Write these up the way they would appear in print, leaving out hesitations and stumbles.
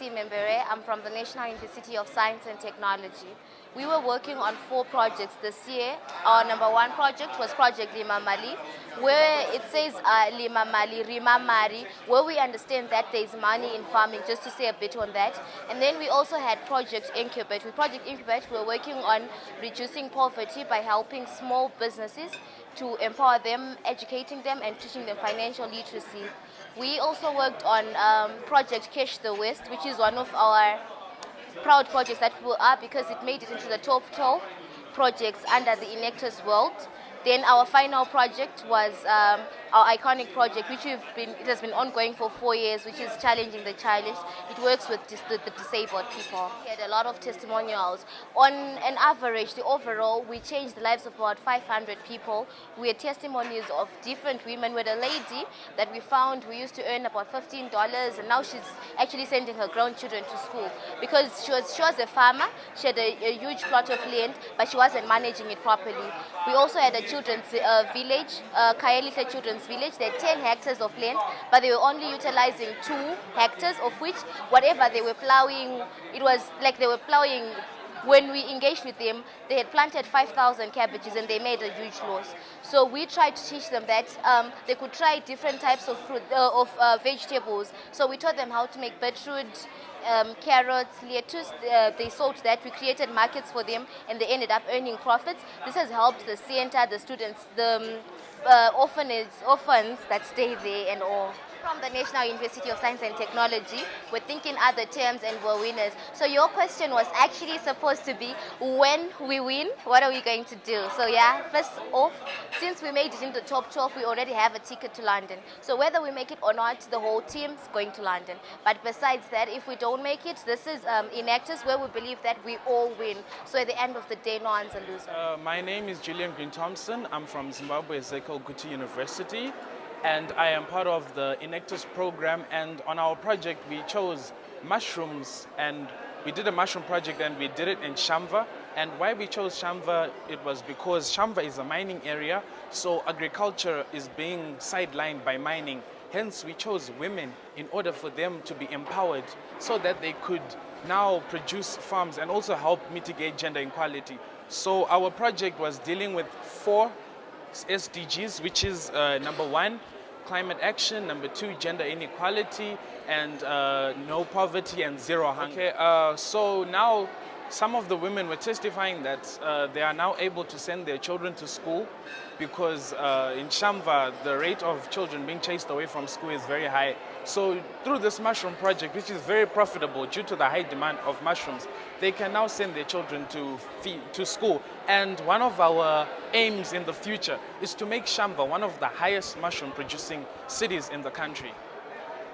Membere. I'm from the National University of Science and Technology. We were working on 4 projects this year. Our number 1 project was Project Lima Mali, where it says Lima Mali, Rima Mari, where we understand that there's money in farming, just to say a bit on that. And then we also had Project Incubate. With Project Incubate, we're working on reducing poverty by helping small businesses to empower them, educating them, and teaching them financial literacy. We also worked on Project Cash the West, which is one of our proud projects that we are, because it made it into the top 12 projects under the Enactus world. Then our final project was our iconic project, which it has been ongoing for 4 years, which is Challenging the Childish. It works with the disabled people. We had a lot of testimonials. On an average, the overall, we changed the lives of about 500 people. We had testimonies of different women. We had a lady that we found who used to earn about $15, and now she's actually sending her grown children to school because she was a farmer. She had a huge plot of land, but she wasn't managing it properly. We also had a children's village, Kaelite Children's Village. They had 10 hectares of land, but they were only utilizing 2 hectares, of which whatever they were plowing, it was like they were plowing. When we engaged with them, they had planted 5,000 cabbages and they made a huge loss. So we tried to teach them that they could try different types of fruit, vegetables. So we taught them how to make beetroot, carrots, lettuce. They sold that. We created markets for them and they ended up earning profits. This has helped the center, the students, the orphans that stay there and all. From the National University of Science and Technology, we're thinking other terms and we're winners. So your question was actually supposed to be, when we win, what are we going to do? So yeah, first off, since we made it into the top 12, we already have a ticket to London. So whether we make it or not, the whole team's going to London. But besides that, if we don't make it, this is Enactus, where we believe that we all win. So at the end of the day, no one's a loser. My name is Julian Green-Thompson. I'm from Zimbabwe, Zeko Kuti University. And I am part of the Enactus program, and on our project we chose mushrooms, and we did a mushroom project and we did it in Shamva. And why we chose Shamva, it was because Shamva is a mining area, so agriculture is being sidelined by mining. Hence we chose women in order for them to be empowered so that they could now produce farms and also help mitigate gender inequality. So our project was dealing with 4 SDGs, which is number 1, climate action, number 2, gender inequality, and no poverty and 0 hunger. Okay, so now some of the women were testifying that they are now able to send their children to school because in Shamva, the rate of children being chased away from school is very high. So through this mushroom project, which is very profitable due to the high demand of mushrooms, they can now send their children to school. And one of our aims in the future is to make Shamva one of the highest mushroom producing cities in the country.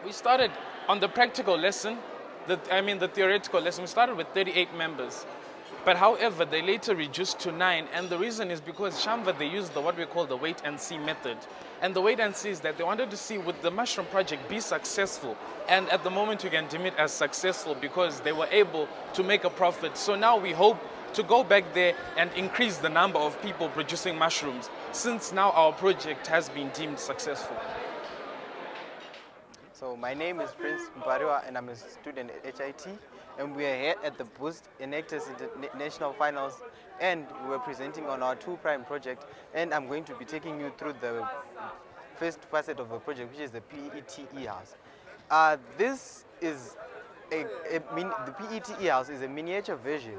We started on the practical lesson, the theoretical lesson, we started with 38 members. But however, they later reduced to 9, and the reason is because Shamva, they used what we call the wait and see method. And the wait and see is that they wanted to see, would the mushroom project be successful? And at the moment we can deem it as successful because they were able to make a profit. So now we hope to go back there and increase the number of people producing mushrooms, since now our project has been deemed successful. So my name is Prince Mpariwa and I'm a student at HIT, and we are here at the Boost Enactus International Finals, and we're presenting on our 2 Prime project, and I'm going to be taking you through the first facet of the project, which is the PETE house. This is the PETE house is a miniature version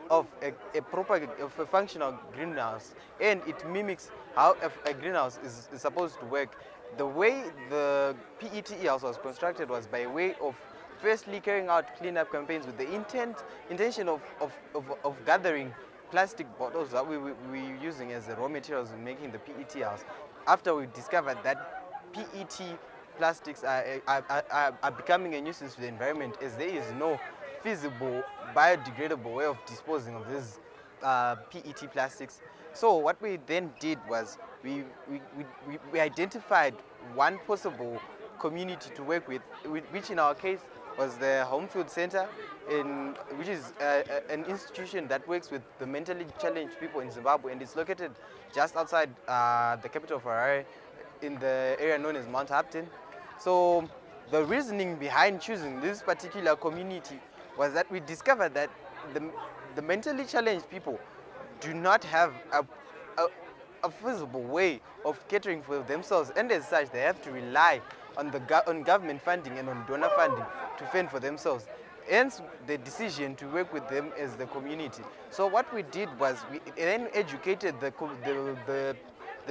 of a functional greenhouse, and it mimics how a greenhouse is supposed to work. The way the PETE house was constructed was by way of firstly carrying out cleanup campaigns with the intention of gathering plastic bottles that we were using as the raw materials in making the PET house. After we discovered that PET plastics are becoming a nuisance to the environment, as there is no feasible biodegradable way of disposing of these PET plastics. So what we then did was we identified one possible community to work with, which in our case was the Homefield Center, which is an institution that works with the mentally challenged people in Zimbabwe, and it's located just outside the capital of Harare in the area known as Mount Upton. So the reasoning behind choosing this particular community was that we discovered that the mentally challenged people do not have a feasible way of catering for themselves, and as such they have to rely on on government funding and on donor funding to fend for themselves. Hence the decision to work with them as the community. So what we did was we then educated the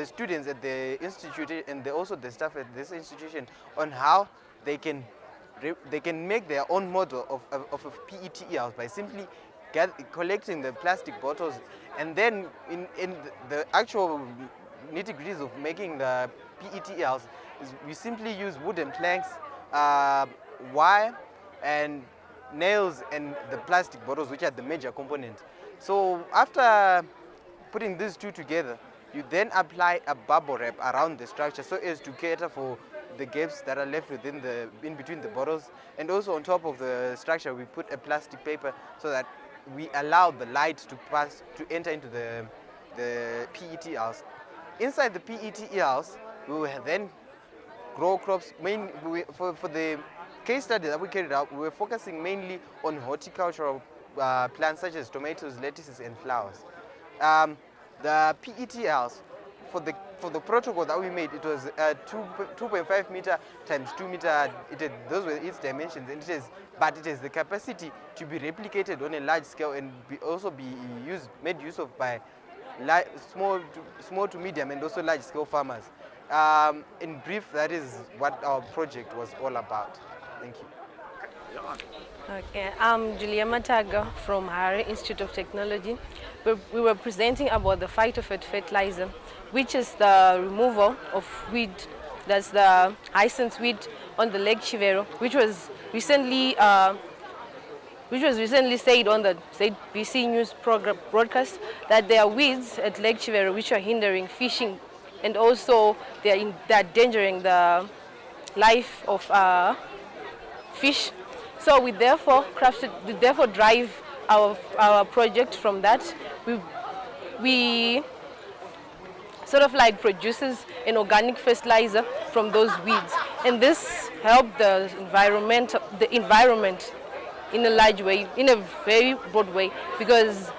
students at the institute and also the staff at this institution on how they can make their own model of a PET house by simply collecting the plastic bottles, and then in the actual nitty-gritties of making the PET house is we simply use wooden planks, wire, and nails, and the plastic bottles, which are the major component. So after putting these two together, you then apply a bubble wrap around the structure so as to cater for the gaps that are left in between the bottles. And also on top of the structure we put a plastic paper so that we allow the light to enter into the PET house. Inside the PET house we will then grow crops. For the case study that we carried out, we were focusing mainly on horticultural plants such as tomatoes, lettuces, and flowers. The PET house, for the protocol that we made, it was 2.5 meter times 2 meter. Those were its dimensions, and but it has the capacity to be replicated on a large scale and also be made use of by small to medium and also large scale farmers. In brief, that is what our project was all about. Thank you. Okay, I'm Julia Mataga from Harare Institute of Technology. We were presenting about the phytophthora fertilizer, which is the removal of weed, that's the hyacinth weed on the Lake Chivero, which was recently said on the BC News program broadcast that there are weeds at Lake Chivero which are hindering fishing, and also they're endangering the life of fish. So we therefore drive our project from that. We sort of like produces an organic fertilizer from those weeds, and this helped the environment in a large way, in a very broad way, because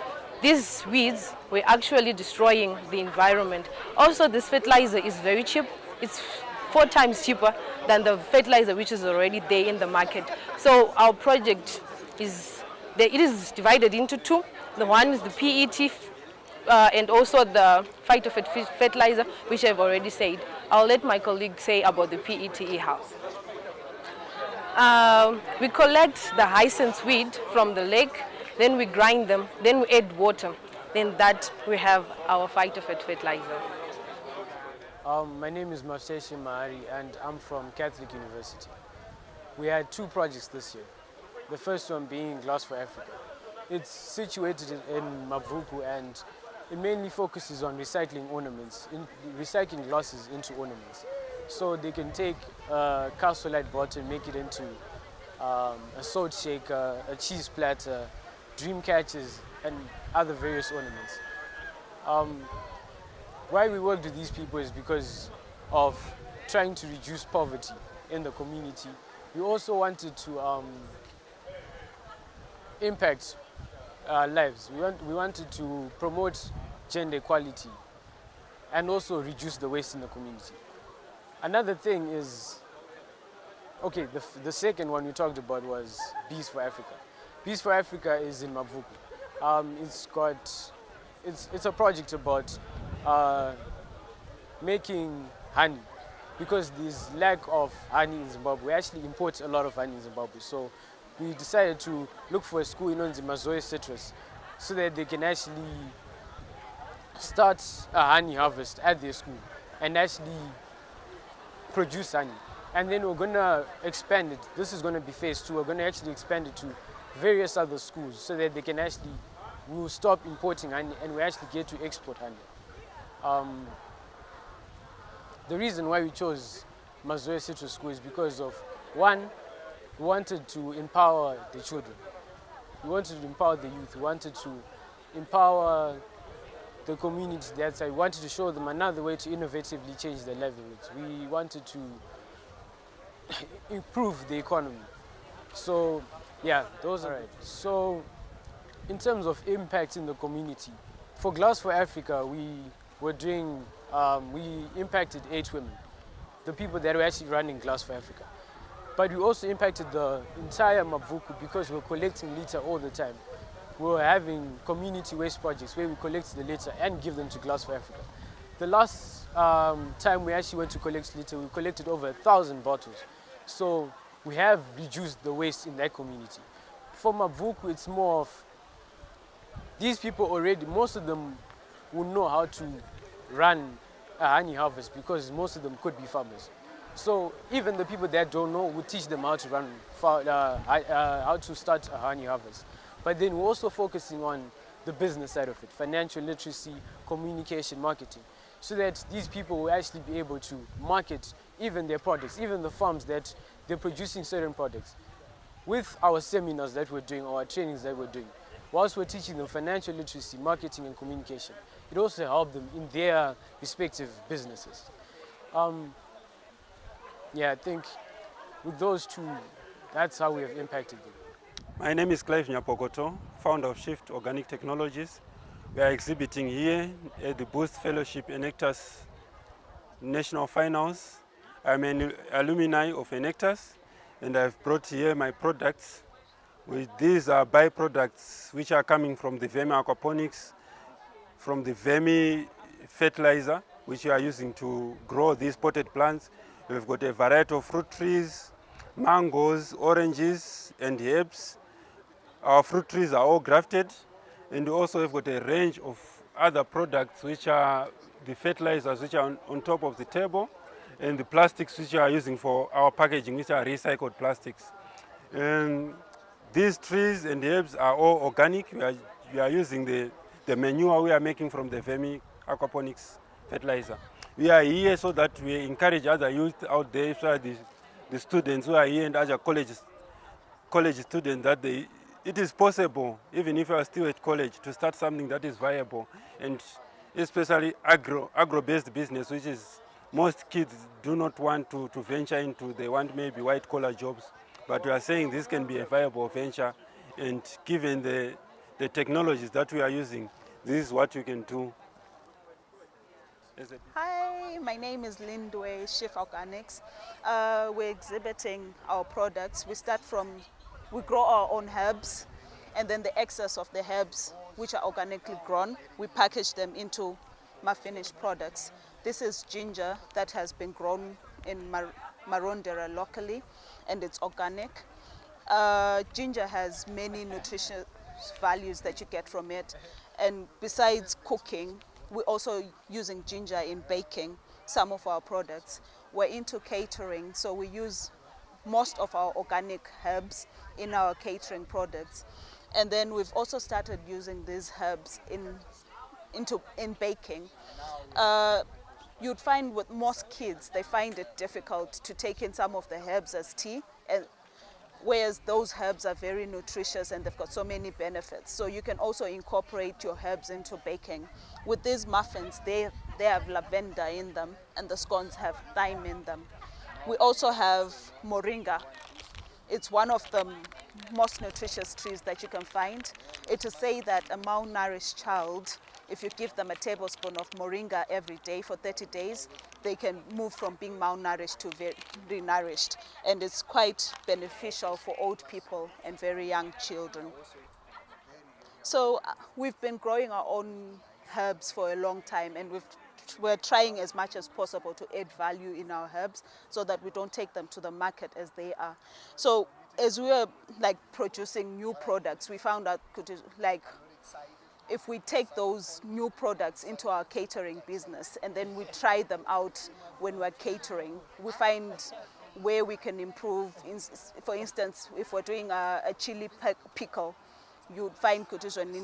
these weeds were actually destroying the environment. Also, this fertilizer is very cheap. It's 4 times cheaper than the fertilizer which is already there in the market. So our project is divided into 2. The one is the PET and also the phytophthora fertilizer, which I've already said. I'll let my colleague say about the PET house. We collect the hyacinth weed from the lake, then we grind them, then we add water, then that we have our phytophthora fertilizer. My name is Maseshi Mahari and I'm from Catholic University. We had 2 projects this year. The first one being Gloss for Africa. It's situated in Mavuku and it mainly focuses on recycling ornaments, recycling glosses into ornaments. So they can take a castle light bottle and make it into a salt shaker, a cheese platter, dream catches, and other various ornaments. Why we worked with these people is because of trying to reduce poverty in the community. We also wanted to impact lives. We wanted to promote gender equality and also reduce the waste in the community. Another thing is, okay, the second one we talked about was Bees for Africa. Bees for Africa is in Mavuku. It's a project about making honey, because there's lack of honey in Zimbabwe. We actually import a lot of honey in Zimbabwe, so we decided to look for a school in Mazoe Citrus so that they can actually start a honey harvest at their school and actually produce honey. And then we're going to expand it. This is going to be phase 2. We're going to actually expand it to various other schools so that they can actually, we'll stop importing honey and we actually get to export honey. The reason why we chose Mazoe Citrus School is because of, one, we wanted to empower the children. We wanted to empower the youth. We wanted to empower the community that side. We wanted to show them another way to innovatively change their livelihoods. We wanted to improve the economy. So yeah, those are right. So in terms of impact in the community, for Glass for Africa, we impacted 8 women, the people that were actually running Glass for Africa. But we also impacted the entire Mavuku because we were collecting litter all the time. We were having community waste projects where we collect the litter and give them to Glass for Africa. The last time we actually went to collect litter, we collected over 1,000 bottles. So we have reduced the waste in that community. For Mavuku, it's more of these people already, most of them will know how to run a honey harvest because most of them could be farmers. So even the people that don't know, we teach them how to run, how to start a honey harvest. But then we're also focusing on the business side of it, financial literacy, communication, marketing, so that these people will actually be able to market even their products, even the farms that they're producing certain products. With our seminars that we're doing, or our trainings that we're doing, whilst we're teaching them financial literacy, marketing and communication, it also helps them in their respective businesses. Yeah, I think with those two, that's how we have impacted them. My name is Clive Nyapokoto, founder of Shift Organic Technologies. We are exhibiting here at the Boost Fellowship Enactus National Finals. I'm an alumni of Enactus, and I've brought here my products. These are byproducts which are coming from the vermi aquaponics, from the vermi fertilizer, which we are using to grow these potted plants. We've got a variety of fruit trees, mangoes, oranges, and herbs. Our fruit trees are all grafted, and we also have got a range of other products, which are the fertilizers, which are on top of the table, and the plastics which we are using for our packaging, which are recycled plastics. And these trees and herbs are all organic. We are using the manure we are making from the vermi aquaponics fertilizer. We are here so that we encourage other youth out there, so the students who are here and other college students, that it is possible, even if you are still at college, to start something that is viable, and especially agro-based business, which is most kids do not want to venture into. They want maybe white-collar jobs. But we are saying this can be a viable venture, and given the technologies that we are using, this is what you can do. Hi, my name is Lindway, Shift Organics. We're exhibiting our products. We grow our own herbs, and then the excess of the herbs, which are organically grown, we package them into finished products. This is ginger that has been grown in Marondera locally, and it's organic. Ginger has many nutritious values that you get from it, and besides cooking, we're also using ginger in baking some of our products. We're into catering, so we use most of our organic herbs in our catering products. And then we've also started using these herbs in baking. You'd find with most kids, they find it difficult to take in some of the herbs as tea, whereas those herbs are very nutritious and they've got so many benefits. So you can also incorporate your herbs into baking. With these muffins, they have lavender in them, and the scones have thyme in them. We also have moringa. It's one of the most nutritious trees that you can find. It is said that a malnourished child, if you give them a tablespoon of moringa every day for 30 days, they can move from being malnourished to very nourished. And it's quite beneficial for old people and very young children. So we've been growing our own herbs for a long time, and we're trying as much as possible to add value in our herbs so that we don't take them to the market as they are. So as we were producing new products, we found out if we take those new products into our catering business and then we try them out when we're catering, we find where we can improve. For instance, if we're doing a chili pickle, you'd find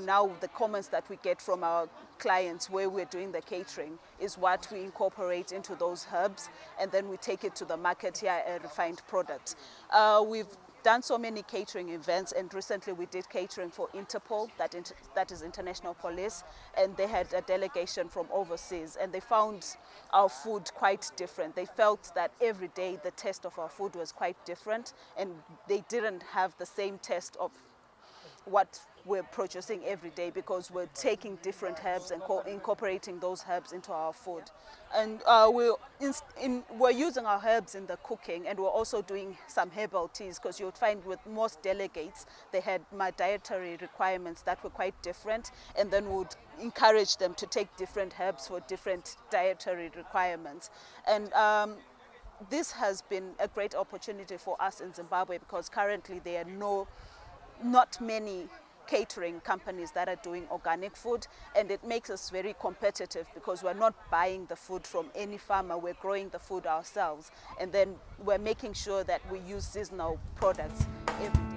now the comments that we get from our clients where we're doing the catering is what we incorporate into those herbs, and then we take it to the market here, a refined product. We've done so many catering events, and recently we did catering for Interpol, that is International Police, and they had a delegation from overseas, and they found our food quite different. They felt that every day the taste of our food was quite different, and they didn't have the same taste of what we're producing every day, because we're taking different herbs and incorporating those herbs into our food. And we're using our herbs in the cooking, and we're also doing some herbal teas, because you'll find with most delegates, they had my dietary requirements that were quite different, and then would encourage them to take different herbs for different dietary requirements. And this has been a great opportunity for us in Zimbabwe, because currently there are not many catering companies that are doing organic food, and it makes us very competitive, because we're not buying the food from any farmer, we're growing the food ourselves, and then we're making sure that we use seasonal products every day.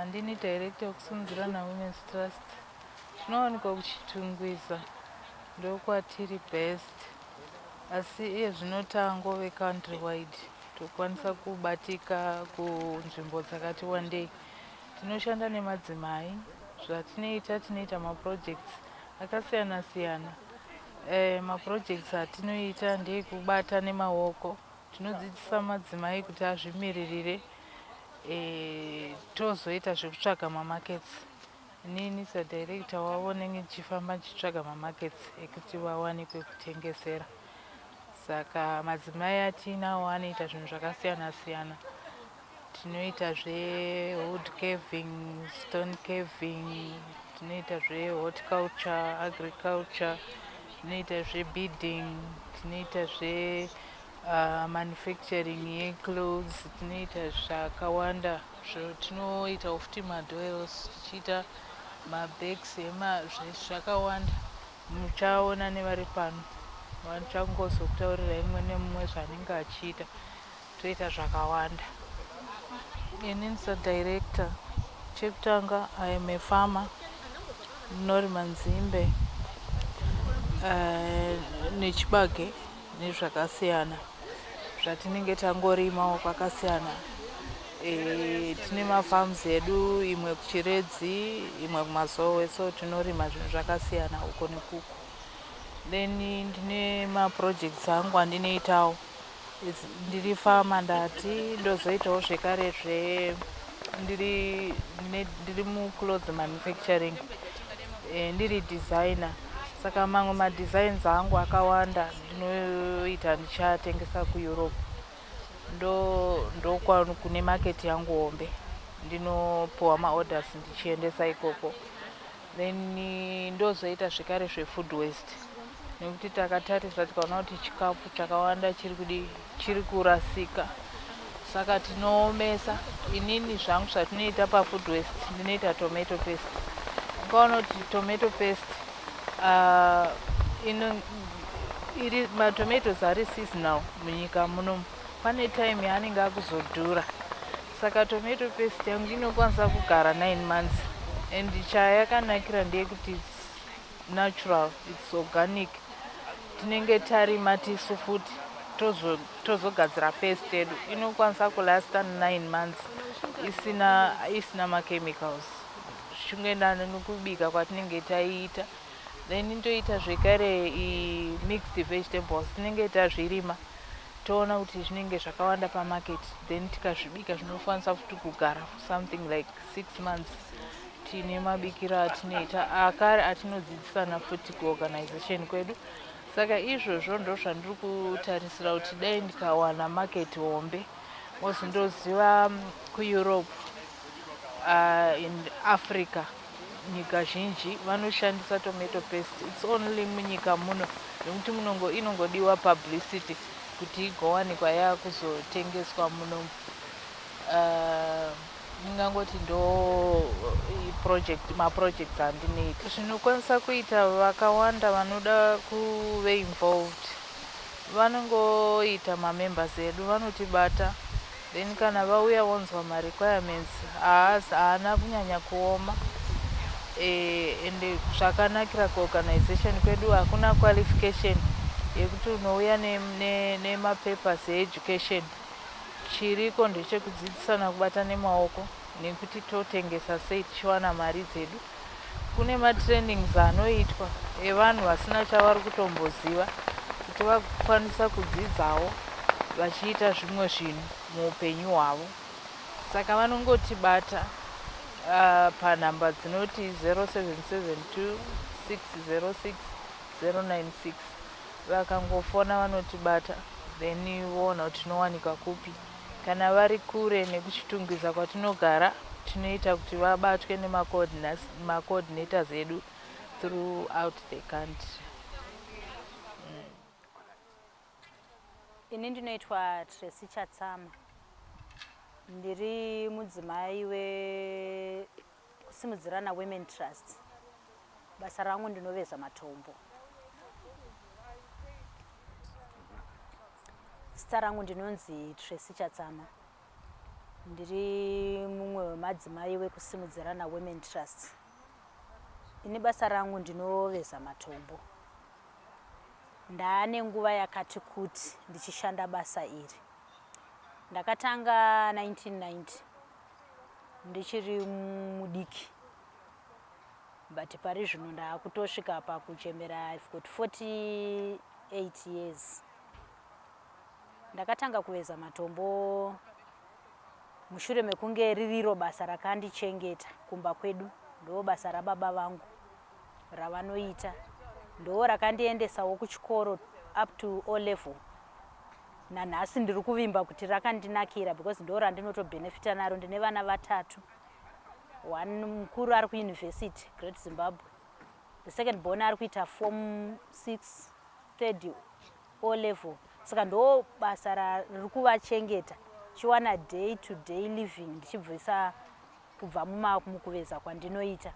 Ndini director wekusimudzira naWomen's Trust. Tinowanikwa kuchitungwiza ndokwatiri best, asi iye zvino tangove country wide, tokwanisa kubatika kunzvimbo dzakati wandei. Tinoshanda nemadzimai, tinoita maprojects akasiyana siyana. Maprojects atinoita ndekubata nemaoko, tinodzidzisa madzimai kuti azvimiririre, tozoita zvekutsvaga mamarkets. Inini sadirector wavo ndenge ndichifamba ndichitsvaga mamarkets ekuti vawanikwe kutengesera. Saka madzimai atinawo anoita zvinhu zvakasiyana siyana. Tinoita wood carving, stone carving, tinoita horticulture, agriculture, tinoita beading, tinoita manufacturing yeclothes, tinoita zvakawanda. Tinoita futi madoils, tichiita mabags zvakawanda. Muchaona nevari pano vachangozokutaurira imwe nemumwe zvanenge achiita. Toita zvakawanda. Inini sadirector, chekutanga I am a farmer, ndinorima nzimbe nechibage nezvakasiyana zvatinenge tangorimawo kwakasiyana. Tine mafarms edu, imwe kuchiredzi, imwe kumazowe, so tinorima zvinhu zvakasiyana uko nekuko. Then ndine maprojects angu andinoitawo. Ndiri farmer ndati, ndozoitawo zvekare ndiri muclothes manufacturing, ndiri designer. Saka mamwe madesigns angu akawanda ndinoita ndichatengesa kuEurope. Ndo kune market yangu hombe, ndinopuwa maorders ndichiendesa ikoko. Then ndozoita zvekare zvefood waste, nekuti takatarisa tikaona kuti chikafu chakawanda chiri kurasika, saka tinoomesa. Inini zvangu zvatinoita pafood waste, ndinoita tomato paste. Ukaona kuti tomato paste matomatoes ari seasonal munyika munomu, pane time yaanenge akuzodhura, saka tomato paste yangu inokwanisa kugara 9 months, and chayakanakira ndeyekuti it's natural, it's organic. Tinenge tarima tisu futi tozogadzira paste yedu, inokwanisa kulasta 9 months isina machemicals, zvichienderana nekubika kwatinenge taiita. Then ndoita zvekare mixed vegetables, tinenge tazvirima toona kuti zvinenge zvakawanda pamarket, then tikazvibika zvinokwanisa futi kugara for something like 6 months. Tine mabikira atinoita akare atinodzidzisana futi kuorganization kwedu. Saka izvozvo ndo zvandiri kutarisira kuti dai ndikawana market hombe wozondoziva kuEurope, in Africa, nyika zhinji vanoshandisa tomato paste. It's only munyika muno nekuti inongodiwa publicity kuti igowanikwa yakuzotengeswa muno. Ndingangoti ndo maprojects andinoita. Zvinokwanisa kuita vakawanda vanoda kuve involved vanongoita mamembers edu, vanotibata, then kana vauya vonzwa ma-requirements haana kunyanya kuoma. Ende zvakanakira kuorganization kwedu hakuna qualification yekuti unouya nemapapers education. Chiriko ndechekudzidzisana kubata nemaoko nekuti totengesa sei tichiwana mari dzedu. Kune matrainings anoitwa evanhu vasina chavari kutomboziva kuti vakwanisa kudzidzawo vachiita zvimwe zvinhu muupenyu hwavo. Saka vanongotibata panhamba dzinoti 0772 606 096. Vakangofona vanotibata, then voona kuti tinowanika kupi. Kana vari kure nekuchitungwiza kwatinogara, tinoita kuti vabatwe nema-coordinators edu throughout the country. Ini ndinoitwa Tracy Chatsama. Ndiri mudzimai wekusimudzirana Women Trust. Basa rangu ndinoveza matombo. Zita rangu ndinonzi Tracy Chatsama. Ndiri mumwe wemadzimai wekusimudzirana Women Trust. Ini basa rangu ndinoveza matombo. Ndaane nguva yakati kuti ndichishanda basa iri. Ndakatanga 1990 ndichiri mudiki, but pari zvino ndakutosvika pakuchemera. I've got 48 years. Ndakatanga kuveza matombo mushure mekunge ririro basa rakandichengeta kumba kwedu. Ndo basa rababa vangu ravanoita, ndo rakandiendesawo kuchikoro up to O level. Nanhasi ndiri kuvimba kuti rakandinakira because ndo randinotobenefita naro. Ndine vana vatatu. One mukuru ari kuuniversity Great Zimbabwe, the second born ari kuita form 6 third O level. Saka ndo basa riri kuvachengeta, chiwana day to day living ndichibvisa kubva mukuveza kwandinoita.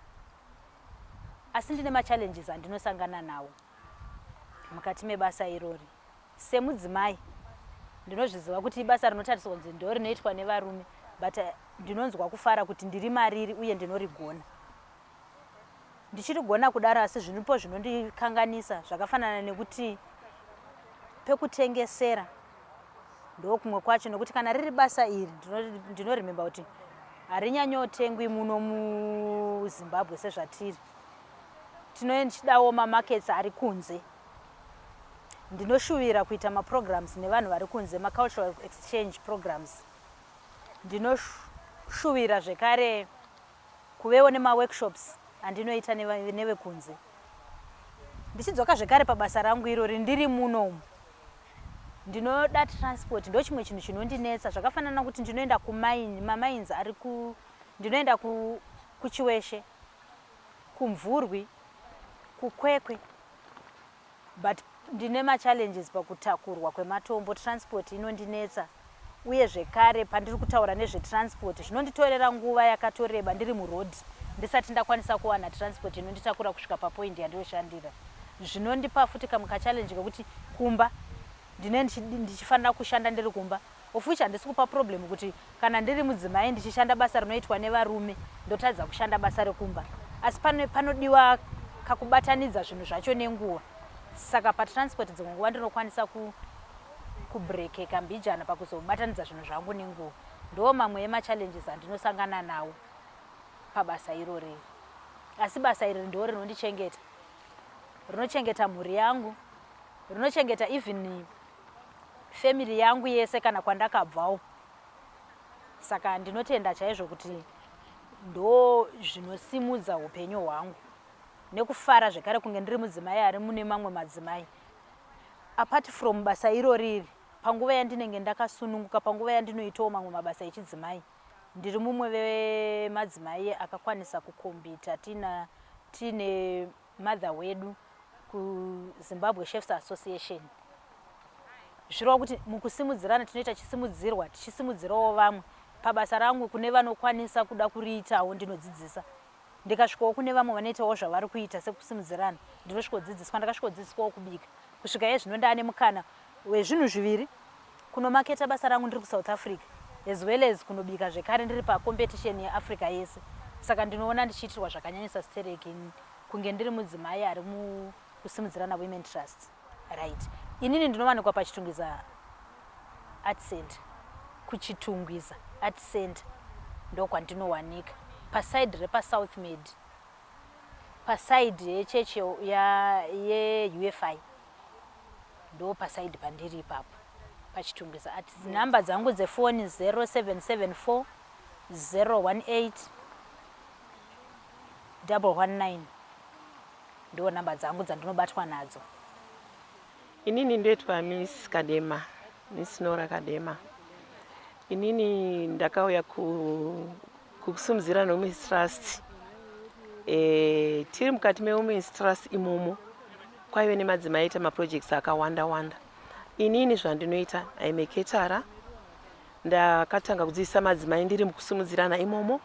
Asi ndine machallenges andinosangana nawo mukati mebasa irori. Semudzimai ndinozviziva kuti ibasa rinotariswa kunzi ndo rinoitwa nevarume, but ndinonzwa kufara kuti ndiri mariri uye ndinorigona. Ndichirigona kudaro, asi zviripo zvinondikanganisa zvakafanana nekuti pekutengesera ndokumwe kwacho, nokuti kana riri basa iri ndinorimemba kuti harinyanyotengwi muno muZimbabwe sezvatiri. Tinochidawo mamarkets ari kunze. Ndinoshuvira kuita maprograms nevanhu vari kunze, cultural exchange programs. Ndinoshuvira zvekare kuvewo nemaworkshops andinoita nevekunze. Ndichidzoka zvekare pabasa rangu irori ndiri munomu, ndinoda transport. Ndo chimwe chinhu chinondinetsa, zvakafanana kuti ndinoenda mamains ari ndinoenda kuchiweshe, kumvurwi, kukwekwe, but ndine machallenges pakutakurwa kwematombo. Transport inondinetsa, uye zvekare pandiri kutaura nezvetransport zvinonditorera nguva yakatoreba ndiri murodhi ndisati ndakwanisa kuwana transport inonditakura kusvika papoint yandiyoshandira. Zvinondipa futi kamukachallenge kekuti kumba ndichifanira kushanda ndiri kumba, of which handisi kupa problem kuti kana ndiri mudzimai ndichishanda basa rinoitwa nevarume ndotadza kushanda basa rekumba. Asi panodiwa kakubatanidza zvinhu zvacho nenguva. Saka patransport dzimwe nguva ndinokwanisa kubrekeka mbijana pakuzobatanidza zvinhu zvangu nenguva. Ndo mamwe emachallenges andinosangana nawo pabasa irori. Asi basa iri ndo rinochengeta mhuri yangu, rinochengeta even family yangu yese kana kwandakabvawo. Saka ndinotenda chaizvo kuti ndo zvinosimudza upenyu hwangu nekufara zvekare kunge ndiri mudzimai ari mune mamwe madzimai. Apart from basa iroriri, panguva yandinenge ndakasununguka, panguva yandinoitawo mamwe mabasa echidzimai, ndiri mumwe vemadzimai akakwanisa kukombita. Tine mother wedu kuZimbabwe Chefs Association. Zvirova kuti mukusimudzirana tinoita chisimudzirwa, tichisimudzirawo vamwe. Pabasa rangu kune vanokwanisa kuda kuriitawo ndinodzidzisa. Ndikasvikawo kune vamwe vanoitawo zvavari kuita sekusimudzirana, ndinosvikodzidziswa. Ndakasvikodzidziswawo kubika. Kusvika yezvino ndane mukana wezvinhu zviviri, kunomaketa basa rangu ndiri kuSouth Africa, as well as kunobika zvekare ndiri pacompetition yeAfrica yese. Saka ndinoona ndichiitirwa zvakanyanyisa stereki kunge ndiri mudzimai ari kusimudzirana Women Trust. Right. Inini ndinowanikwa pachitungwiza Art Center. Kuchitungwiza Art Center ndokwandinowanika. Paside repaSouth Med. Paside yechechi yeUFI. Ndo paside pandiri ipapo. Pachitungwiza Art. Namba dzangu dzefoni 0774 018 119. Ndo namba dzangu dzandinobatwa nadzo. Inini ndoitwa Miss Kadema, Miss Nora Kadema. Inini ndakauya kusimudzirana Women's Trust. Tiri mukati meWomen's Trust imomo kwaive nemadzimai aita maprojects akawanda. Inini zvandinoita aimeketara. Ndakatanga kudzidzisa madzimai ndiri mukusimudzirana imomo,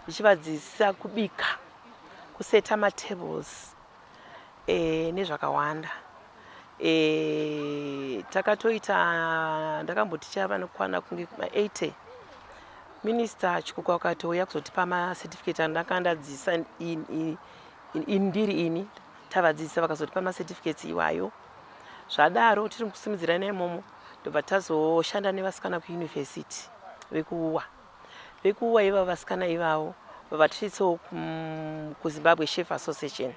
ndichivadzidzisa kubika, kuseta matables nezvakawanda. Takatoita ndakamboti chava nokwana kunge 80. Minister Chikuka akatouya kuzotipa macertificate andakandadzisa ndiri ini, tavadzidzisa vakazotipa macertificates iwayo. Zvadaro tiri mukusimudzirana imomo ndobva tazoshanda nevasikana kuuniversity vekuwa iva vasikana ivavo vabva tichitsawo kuZimbabwe Chef Association.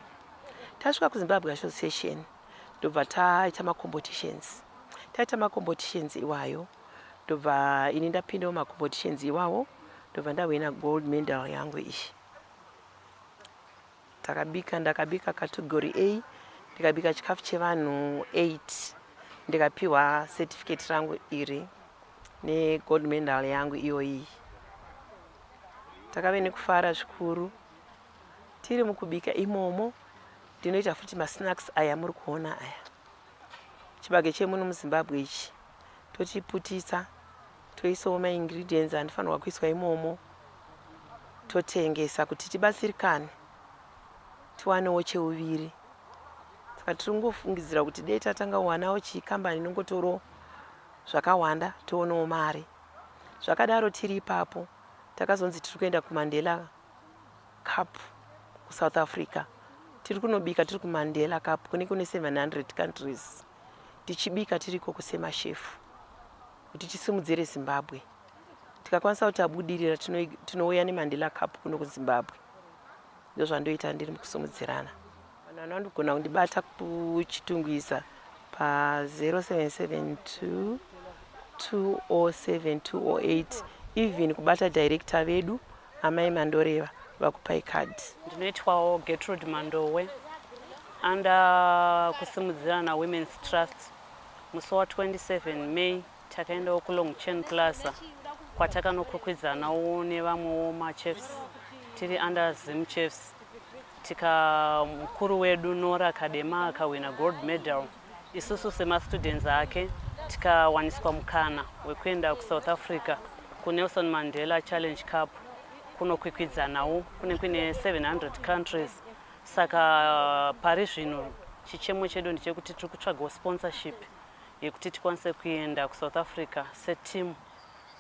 Tasvika kuZimbabwe Association ndobva taita macompetitions. Taita macompetitions iwayo ndobva ini ndapindawo macompetitions iwawo ndobva ndawina gold medal yangu ishi. Ndakabika category A, ndikabika chikafu chevanhu 8, ndikapiwa certificate rangu iri negold medal yangu iyoyi. Takave nekufara zvikuru. Tiri mukubika imomo ndinoita futi masnacks aya muri kuona aya. Chibage chemuno muZimbabwe ichi tochiputisa, toisawo maingredients anofanirwa kuiswa imomo, totengesa kuti tibatsirikane tiwanewo cheuviri. Saka tiringofungidzira kuti dei tatangawanawo chikambani inongotoro zvakawanda toonewo mari. Zvakadaro tiri ipapo takazonzi tiri kuenda kuMandela Cup kuSouth Africa. Tiri kunobika tiri kuMandela Cup kune 700 countries. Tichibika tiriko kusema chef kuti tisimudzire Zimbabwe. Tikakwanisa kuti abudirira tinouya neMandela Cup kuno kuZimbabwe. Ndizvo zvandoita ndiri mukusimudzirana. Vanhu vanogona kundibata kuchitungwiza pa 0772 207 208, even kubata director vedu amai Mandoreva vakupai card. Ndinoitwawo Gertrude Mandowe anda kusimudzirana Women's Trust. Musi wa 27 May takaendawo kuLongchen Plaza kwatakanokwikwidzanawo nevamwewo machefs tiri under Zim Chefs. Mukuru wedu Nora Kadema akawina gold medal. Isusu semastudents ake tikawaniswa mukana wekuenda kuSouth Africa kuNelson Mandela Challenge Cup kunokwikwidzanawo kune 700 countries. Saka pari zvino chichemo chedu ndechekuti tiri kutsvagawo sponsorship yekuti tikwanise kuenda kuSouth Africa seteam.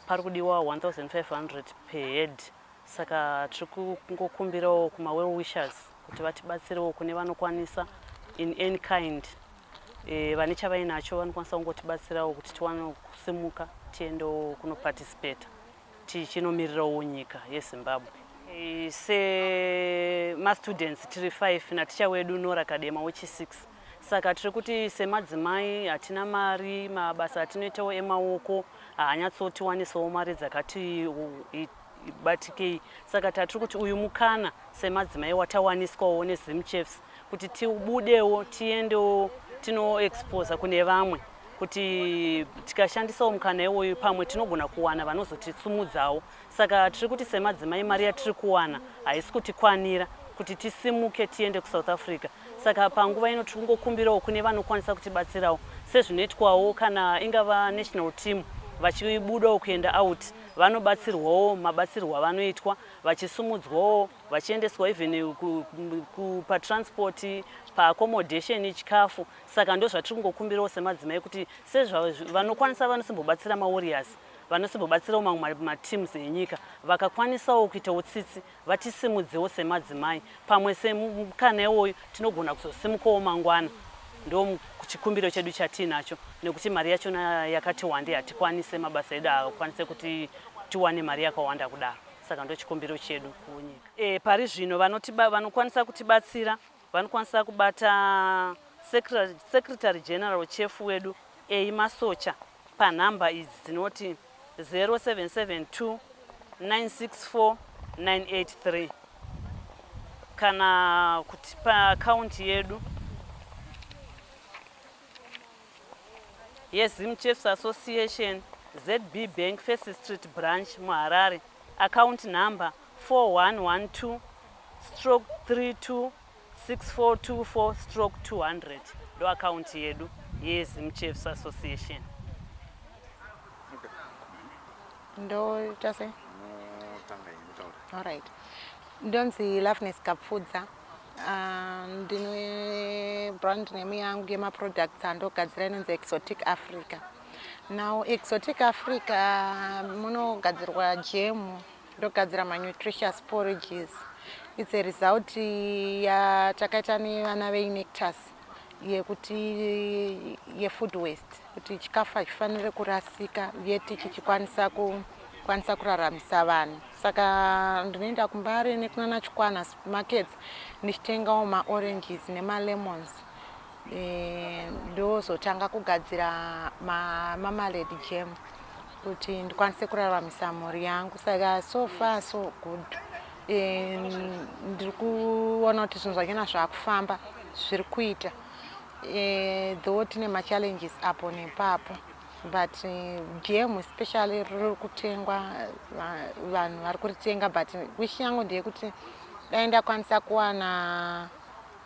Pari kudiwa 1500 per head. Saka tiri kungokumbirawo kuma-well wishers kuti vatibatsirewo kune vanokwanisa in any kind. Vane chavainacho vanokwanisa kungotibatsirawo kuti tiwane kusimuka tiendewo kunoparticipate tichinomiririrawo nyika yeZimbabwe. Se ma students tiri 5 na ticha wedu Nora Kadema wechi 6. saka tiri kuti semadzimai hatina mari, mabasa atinoitawo emaoko haanyatsotiwanisawo mari dzakati batikei. Saka tatiri kuti uyu mukana semadzimai watawaniswawo neZanu-PF kuti tibudewo tiendewo tinoexposa kune vamwe, kuti tikashandisawo mukana iwoyu pamwe tinogona kuwana vanozotitsumudzawo. Saka tiri kuti semadzimai mari yatiri kuwana haisi kutikwanira kuti tisimuke tiende kuSouth Africa. Saka panguva ino tiri kungokumbirawo kune vanokwanisa kutibatsirawo sezvinoitwawo kana ingava national team vachibudawo kuenda out, vanobatsirwawo mabatsirwo avanoitwa, vachisumudzwawo, vachiendeswa even patransport, paaccommodation, chikafu. Saka ndo zvatiri kungokumbirawo semadzimai kuti vanokwanisa vanosimbobatsira mawarriors, vanosimbobatsirawo mamwe mateams enyika, vakakwanisawo kuita utsitsi vatisimudzewo semadzimai. Pamwe semukana iwoyu tinogona kuzosimukawo mangwana. Ndo chikumbiro chedu chatinacho, nekuti mari yachona yakati wande hatikwanise, mabasa edu hakwanise kuti tiwane mari yakawanda kudaro. Saka ndo chikumbiro chedu kunyika. Pari zvino vanokwanisa kutibatsira, vanokwanisa kubata Secretary General Chief wedu Masocha panhamba idzi dzinoti 0772 964 983, kana kuti paakaunti yedu yeZanu-PF Association, ZB Bank, First Street Branch, Muharare, account number 4112/326424/200. Do account yedu yeZanu-PF Association. Ndo tase? All right. Ndonzi Loveness Kapfudza. Ndine brand name yangu yema products andogadzira inonzi Exotic Africa. Now Exotic Africa munogadzirwa jemu, ndogadzira nutritious porridges. It's a result yatakaita nevana veInactus yekuti food waste, kuti chikafu chifanire kurasika yeti chichikwanisa kuraramisa vanhu. Saka ndinoenda kuMbare nekunana Chikwana supermarkets ndichitengawo maoranges nemalemons. Ndozotanga kugadzira marmalade jam kuti ndikwanise kuraramisa mhuri yangu. Saka so far so good. Ndiri kuona kuti zvinhu zvachona zvakufamba zviri kuita. Though tine machallenges apo nepapo, but jam especially riri kutengwa, vanhu vari kuritenga, but wish yangu ndeyekuti dai ndakwanisa kuwana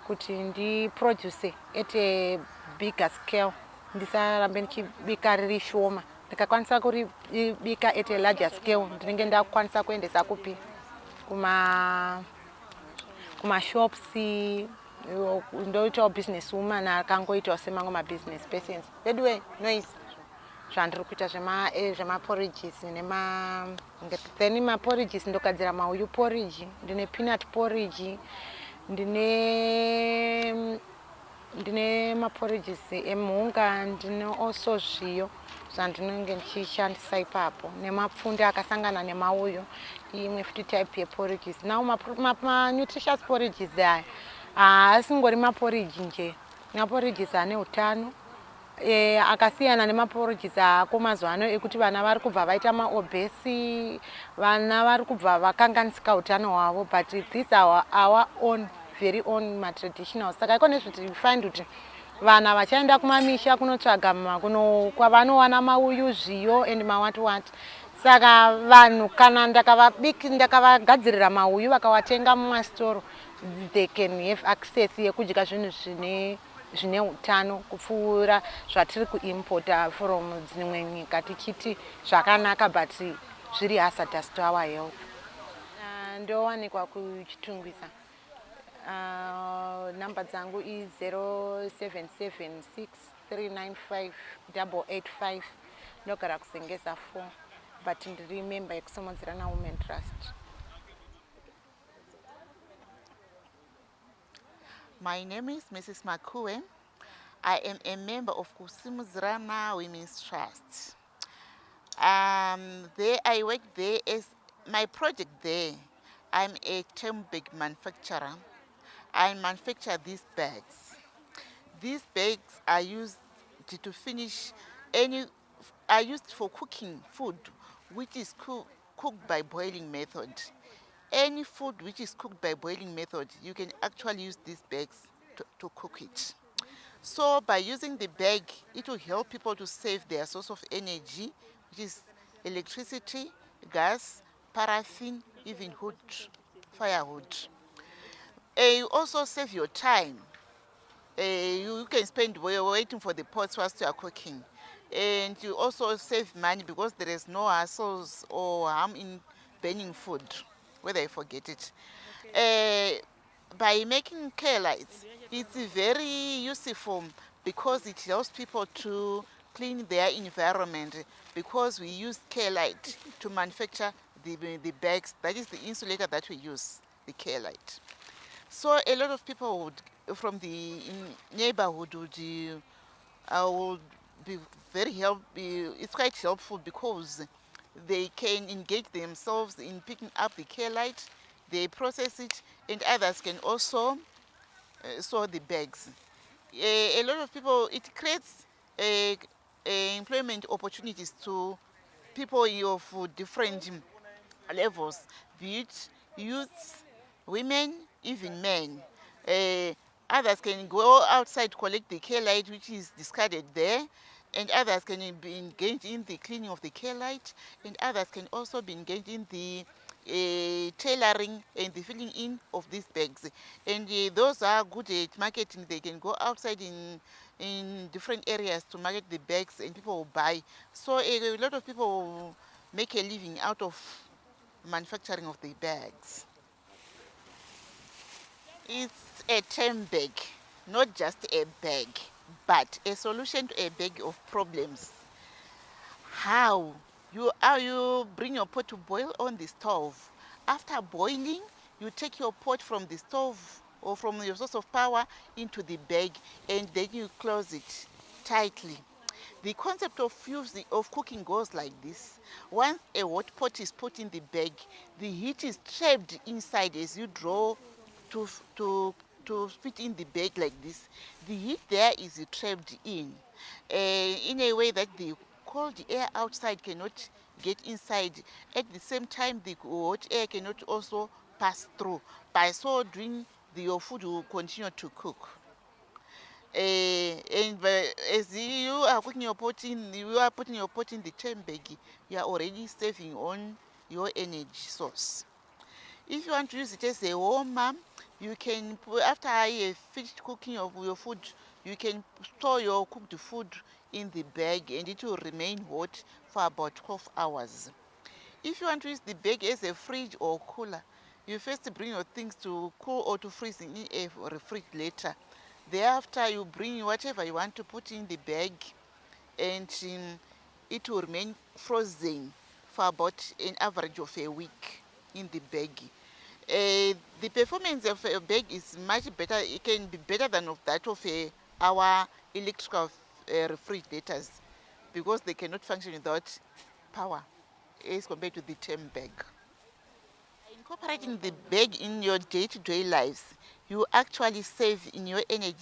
kuti ndiproduce at a bigger scale, ndisarambe ndichibika riri shoma. Ndikakwanisa kuribika at a larger scale, ndinenge ndakwanisa kuendesa kupi kuma-shops, ndoitawo business woman akangoitawo semango ma-business persons. By the way, noise zvandiri kuita zvema-porridges then ma-porridges ndogadzira mauyu porridge, ndine peanut porridge, ndine ma-porridges emhunga, ndine also zviyo zvandinenge ndichishandisa ipapo, nemapfunde akasangana nemauyu, imwe futi type yeporridges. Now ma-nutritious porridges aya haasingori maporridge nje, maporridges ane utano, akasiyana nemaporridges ako mazuva ano ekuti vana vari kubva vaita maobesi, vana vari kubva vakanganisika utano hwavo, but these are our own, very own traditional. Saka iko nezviti you find kuti vana vachaenda kumamisha kunotsvaga kwavanowana mauyu, zviyo and mawati. Saka vanhu kana ndakavagadzirira mauyu vakawatenga mumastoro, they can have access yekudya zvinhu zvine utano kupfuura zvatiri kuimporta from dzimwe nyika tichiti zvakanaka but zviri hazardous to our health. Ndowanikwa kuchitungwisa. Namba dzangu i 0776395885. Ndogara kusengesa 4, but ndiri member yekusomodzerana Women Trust. My name is Mrs. Makue. I am a member of Kusimudzirana Women's Trust. There I work there as my project there. I'm a term bag manufacturer. I manufacture these bags. These bags are used to finish are used for cooking food which is cooked by boiling method. Any food which is cooked by boiling method, you can actually use these bags to cook it. So by using the bag, it will help people to save their source of energy, which is electricity, gas, paraffin, even firewood. You also save your time. You can spend waiting for the pots whilst you are cooking. And you also save money because there is no hassles or harm in burning food, whether you forget it. By making care lights, it's very useful because it helps people to clean their environment, because we use care light to manufacture the bags. That is the insulator that we use, the care light. So a lot of people from the neighborhood would be it's quite helpful because they can engage themselves in picking up the care light, they process it, and others can also sew the bags. A lot of people, it creates employment opportunities to people of different levels, be it youths, women, even men. Others can go outside, collect the care light which is discarded there, and others can be engaged in the cleaning of the care light, and others can also be engaged in the tailoring and the filling in of these bags. And those are good at marketing. They can go outside in different areas to market the bags, and people will buy. So a lot of people will make a living out of manufacturing of the bags. It's a term bag, not just a bag, but a solution to a bag of problems. How? You bring your pot to boil on the stove. After boiling, you take your pot from the stove or from your source of power into the bag, and then you close it tightly. The concept of cooking goes like this. Once a hot pot is put in the bag, the heat is trapped inside as you draw to fit in the bag like this. The heat there is trapped in a way that the cold air outside cannot get inside. At the same time, the hot air cannot also pass through. By so doing, your food will continue to cook. As you are putting your pot in the term bag, you are already saving on your energy source. If you want to use it as a warmer, you can, after you have finished cooking of your food, you can store your cooked food in the bag and it will remain hot for about 12 hours. If you want to use the bag as a fridge or cooler, you first bring your things to cool or to freeze in a refrigerator. Thereafter, you bring whatever you want to put in the bag, and it will remain frozen for about an average of a week in the bag. The performance of a bag is much better. It can be better than of that of our electrical refrigerators, because they cannot function without power as compared to the term bag. Incorporating the bag in your day-to-day lives, you actually save in your energy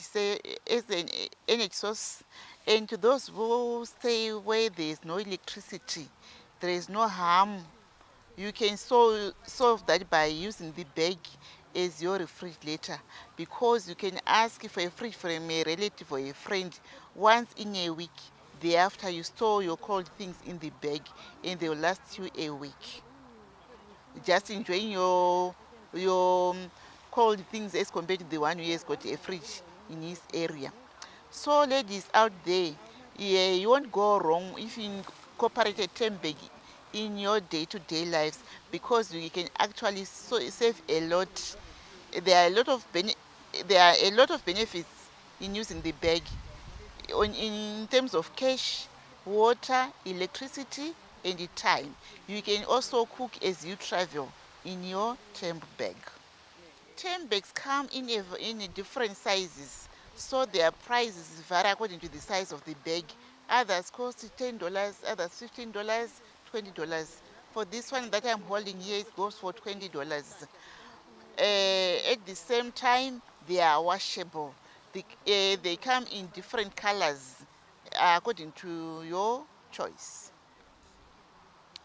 as an energy source. And to those who stay where there is no electricity, there is no harm, you can solve that by using the bag as your refrigerator, because you can ask for a fridge from a relative or a friend once in a week. Thereafter, you store your cold things in the bag and they will last you a week. Just enjoying your cold things as compared to the one who has got a fridge in his area. So ladies out there, you won't go wrong if you incorporate a term bag in your day-to-day lives, because you can actually save a lot. There are a lot of benefits in using the bag in terms of cash, water, electricity, and the time. You can also cook as you travel in your term bag. Term bags come in different sizes, so their prices vary according to the size of the bag. Others cost $10, others $15, $20. For this one that I'm holding here, it goes for $20. At the same time, they are washable. They come in different colors according to your choice.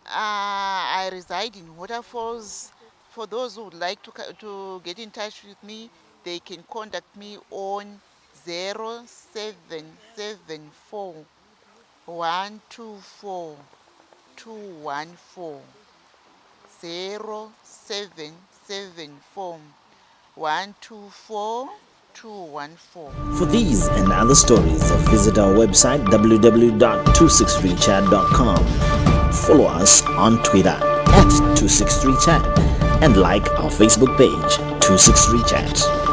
I reside in Waterfalls. For those who would like to get in touch with me, they can contact me on 0774 124 214. 0774 124 214. For these and other stories, visit our website www.263chat.com. Follow us on Twitter @263chat and like our Facebook page 263chat.